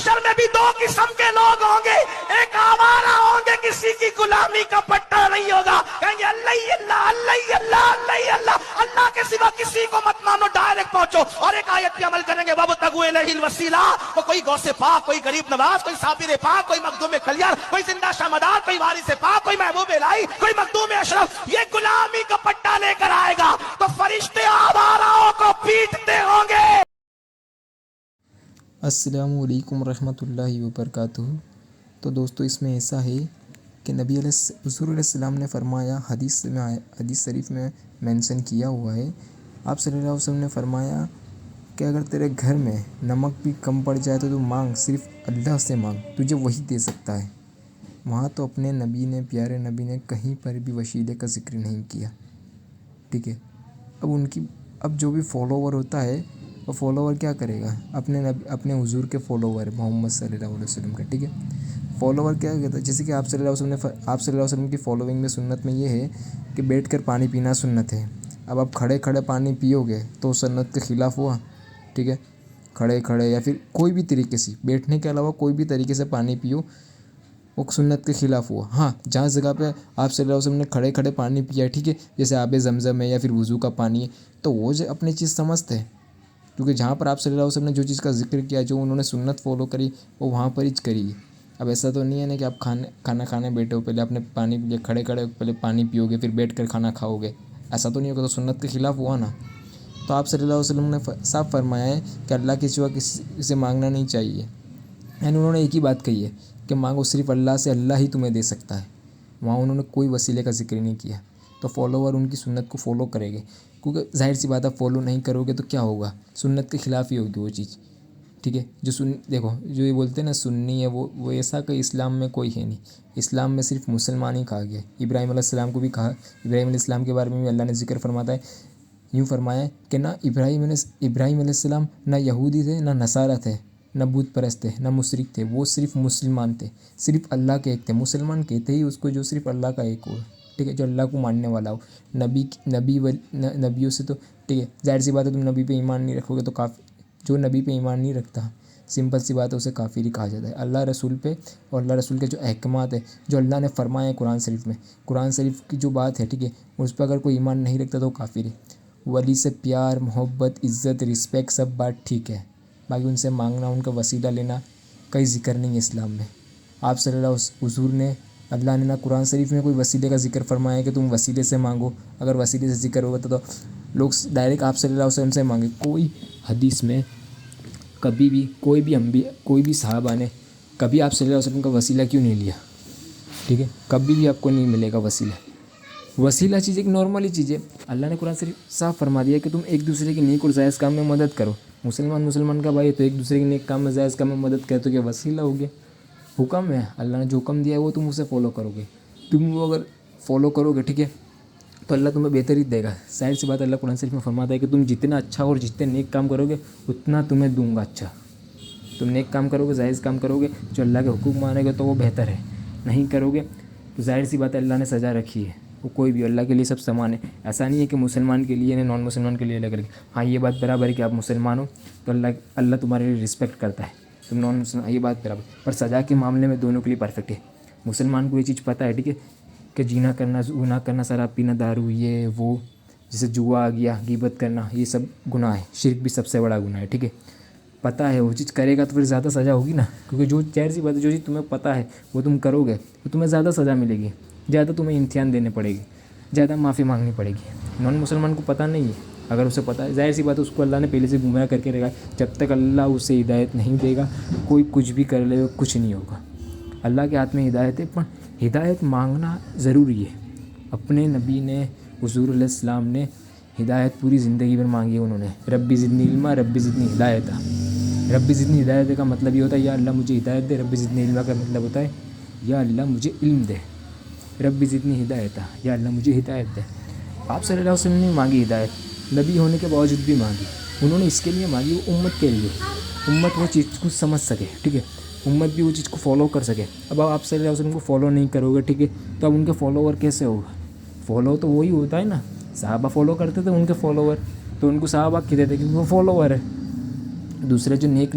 محشر میں بھی دو قسم کے لوگ ہوں گے، ایک آوارہ ہوں گے، کسی کی غلامی کا پٹا نہیں ہوگا، کہیں گے اللہ ہی اللہ اللہ ہی اللہ اللہ ہی اللہ، اللہ کے سوا کسی کو مت مانو، ڈائریکٹ پہنچو، اور ایک آیت پہ عمل کریں گے وَابْتَغُوا إِلَيْهِ الْوَسِيلَةَ، وہ کوئی غوث پاک، کوئی غریب نواز، کوئی صابر پاک، کوئی مخدوم کلیار، کوئی زندہ شمدار، کوئی وارث پاک، کوئی محبوب الہی، کوئی مخدوم اشرف، یہ غلامی کا پٹا لے کر آئے گا تو فرشتے آواراؤں کو پیٹتے ہوں گے۔ السلام علیکم ورحمۃ اللہ وبرکاتہ۔ تو دوستو اس میں ایسا ہے کہ حضور علیہ السلام نے فرمایا، حدیث شریف میں مینشن کیا ہوا ہے، آپ صلی اللہ علیہ وسلم نے فرمایا کہ اگر تیرے گھر میں نمک بھی کم پڑ جائے تو مانگ، صرف اللہ سے مانگ، تجھے وہی دے سکتا ہے۔ وہاں تو اپنے نبی نے، پیارے نبی نے کہیں پر بھی وسیلے کا ذکر نہیں کیا، ٹھیک ہے۔ اب جو بھی فالوور ہوتا ہے وہ فالوور کیا کرے گا؟ اپنے حضور کے فالوور محمد صلی اللہ علیہ وسلم کا، ٹھیک ہے۔ فالوور کیا کہتا ہے؟ جیسے کہ آپ صلی اللہ علیہ وسلم کی فالوئنگ میں سنت میں یہ ہے کہ بیٹھ کر پانی پینا سنت ہے۔ اب آپ کھڑے کھڑے پانی پیو گے تو سنت کے خلاف ہوا، ٹھیک ہے۔ کھڑے کھڑے یا پھر کوئی بھی طریقے سے، بیٹھنے کے علاوہ کوئی بھی طریقے سے پانی پیو، وہ سنت کے خلاف ہوا۔ ہاں، جہاں جگہ پہ آپ صلی اللہ علیہ وسلم نے کھڑے کھڑے پانی پیا ہے، ٹھیک ہے، جیسے آب زمزم ہے یا پھر وضو کا پانی ہے، تو وہ اپنی چیز سمجھتے ہیں، کیونکہ جہاں پر آپ صلی اللہ علیہ وسلم نے جو چیز کا ذکر کیا، جو انہوں نے سنت فالو کری، وہ وہاں پر ہی کری۔ اب ایسا تو نہیں ہے نا کہ آپ کھانا کھانے بیٹھے ہو، پہلے اپنے پانی کھڑے کھڑے پہلے پانی پیو گے، پھر بیٹھ کر کھانا کھاؤ گے، ایسا تو نہیں ہوگا، تو سنت کے خلاف ہوا نا۔ تو آپ صلی اللہ علیہ وسلم نے صاف فرمایا ہے کہ اللہ کے سوا کسی سے مانگنا نہیں چاہیے، یعنی انہوں نے ایک ہی بات کہی ہے کہ مانگو صرف اللہ سے، اللہ ہی تمہیں دے سکتا ہے۔ وہاں انہوں نے کوئی وسیلے کا ذکر نہیں کیا، تو فالوور ان کی سنت کو فالو کرے گے، کیونکہ ظاہر سی بات ہے فالو نہیں کرو گے تو کیا ہوگا؟ سنت کے خلاف ہی ہوگی وہ چیز، ٹھیک ہے۔ دیکھو جو یہ بولتے ہیں نا سنی ہے، وہ ایسا کہ اسلام میں کوئی ہے نہیں، اسلام میں صرف مسلمان ہی کہا گیا ہے۔ ابراہیم علیہ السلام کو بھی کہا، ابراہیم علیہ السلام کے بارے میں بھی اللہ نے ذکر فرماتا ہے، یوں فرمایا ہے کہ نہ ابراہیم علیہ السلام نہ یہودی تھے نہ نصارہ تھے، نہ بت پرست تھے نہ مشرک تھے، وہ صرف مسلمان تھے، صرف اللہ کے ایک تھے۔ مسلمان کہتے ہی اس کو جو صرف اللہ کا ایک ہو، ٹھیک ہے، جو اللہ کو ماننے والا ہو۔ نبیوں سے تو ٹھیک ہے، ظاہر سی بات ہے تم نبی پہ ایمان نہیں رکھو گے تو جو نبی پہ ایمان نہیں رکھتا، سمپل سی بات ہے اسے کافر ہی کہا جاتا ہے۔ اللہ رسول پہ اور اللہ رسول کے جو احکامات ہیں، جو اللہ نے فرمائے ہیں قرآن شریف میں، قرآن شریف کی جو بات ہے، ٹھیک ہے، اس پہ اگر کوئی ایمان نہیں رکھتا تو وہ کافر ہے۔ ولی سے پیار، محبت، عزت، رسپیکٹ سب بات ٹھیک ہے، باقی ان سے مانگنا، ان کا وسیلہ لینا کوئی ذکر نہیں ہے اسلام میں۔ آپ صلی اللہ علیہ حضور نے، اللہ نے نہ قرآن شریف میں کوئی وسیلے کا ذکر فرمایا کہ تم وسیلے سے مانگو، اگر وسیلے سے ذکر ہوگا تو لوگ ڈائریکٹ آپ صلی اللہ علیہ وسلم سے مانگے۔ کوئی حدیث میں کبھی بھی کوئی بھی صحابہ نے کبھی آپ صلی اللہ علیہ وسلم کا وسیلہ کیوں نہیں لیا، ٹھیک ہے، کبھی بھی آپ کو نہیں ملے گا وسیلہ۔ وسیلہ چیز ایک نارملی چیز ہے، اللہ نے قرآن شریف صاف فرما دیا کہ تم ایک دوسرے کی نیک اور جائز کام میں مدد کرو۔ مسلمان کا بھائی تو ایک دوسرے کے نیک کام میں، جائز کام میں مدد کرے تو کیا وسیلہ ہو گیا؟ حکم ہے، اللہ نے جو حکم دیا ہے وہ تم اسے فالو کرو گے، تم وہ اگر فالو کرو گے، ٹھیک ہے، تو اللہ تمہیں بہتر ہی دے گا۔ ظاہر سی بات اللہ قرآن شریف میں فرماتا ہے کہ تم جتنا اچھا اور جتنے نیک کام کرو گے اتنا تمہیں دوں گا اچھا۔ تم نیک کام کرو گے، جائز کام کرو گے، جو اللہ کے حکم مانے گے تو وہ بہتر ہے، نہیں کرو گے تو ظاہر سی بات ہے اللہ نے سزا رکھی ہے، وہ کوئی بھی اللہ کے لیے سب سامان ہے۔ ایسا نہیں ہے کہ مسلمان کے لیے نان مسلمان کے لیے الگ الگ۔ ہاں یہ بات برابر ہے کہ آپ مسلمان ہو تو اللہ تمہارے لیے رسپیکٹ کرتا ہے، تم نان مسلمان، یہ بات برابر، پر سزا کے معاملے میں دونوں کے لیے پرفیکٹ ہے۔ مسلمان کو یہ چیز پتہ ہے، ٹھیک ہے، کہ جینا کرنا، گناہ کرنا، شراب پینا، دارو، یہ وہ، جیسے جوا آ گیا، غیبت کرنا، یہ سب گناہ ہے، شرک بھی سب سے بڑا گناہ ہے، ٹھیک ہے، پتہ ہے وہ چیز کرے گا تو پھر زیادہ سزا ہوگی نا، کیونکہ جو ظاہر سی بات ہے جو چیز تمہیں پتہ ہے وہ تم کرو گے تو تمہیں زیادہ سزا ملے گی، زیادہ تمہیں امتحان دینے پڑے گی، زیادہ معافی مانگنی پڑے گی۔ نان مسلمان کو پتہ نہیں ہے، اگر اسے پتہ ہے، ظاہر سی بات ہے اس کو اللہ نے پہلے سے گمراہ کر کے رکھا ہے، جب تک اللہ اسے ہدایت نہیں دے گا کوئی کچھ بھی کر لے گا کچھ نہیں ہوگا۔ اللہ کے ہاتھ میں ہدایت ہے، پر ہدایت مانگنا ضروری ہے۔ اپنے نبی نے، حضور علیہ السلام نے ہدایت پوری زندگی بھر مانگی، انہوں نے ربی زدنی علما، ربی زدنی ہدایتا۔ ربی زدنی ہدایت کا مطلب یہ ہوتا ہے یا اللہ مجھے ہدایت دے، ربی زدنی علما کا مطلب ہوتا ہے یا اللہ مجھے علم دے، ربی زدنی ہدایتا، یا اللہ مجھے ہدایت دے۔ آپ صلی اللہ علیہ وسلم نے مانگی ہدایت، نبی ہونے کے باوجود بھی مانگی، انہوں نے اس کے لیے مانگی، وہ امت کے لیے، امت وہ چیز کو سمجھ سکے، ٹھیک ہے، امت بھی وہ چیز کو فالو کر سکے۔ اب آپ صلی اللہ علیہ وسلم کو فالو نہیں کرو گے، ٹھیک ہے، تو اب ان کے فالوور کیسے ہوگا؟ فالو تو وہی ہوتا ہے نا، صحابہ فالو کرتے تھے ان کے فالوور، تو ان کو صحابہ کہتے تھے کہ وہ فالوور ہے۔ دوسرے جو نیک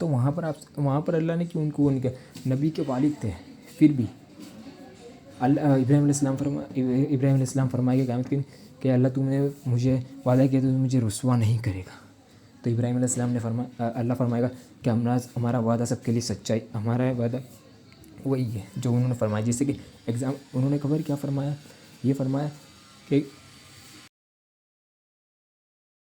تو وہاں پر اللہ نے کیوں ان کو ان کے نبی کے والد تھے، پھر بھی ابراہیم علیہ السلام فرمائے کہ قیامت کے دن کہ اللہ تم نے مجھے وعدہ کیا تو مجھے رسوا نہیں کرے گا. تو ابراہیم علیہ السلام نے اللہ فرمائے گا کہ ہمارا وعدہ سب کے لیے سچائی، ہمارا وعدہ وہی ہے جو انہوں نے فرمایا. جیسے کہ انہوں نے خبر کیا فرمایا، یہ فرمایا کہ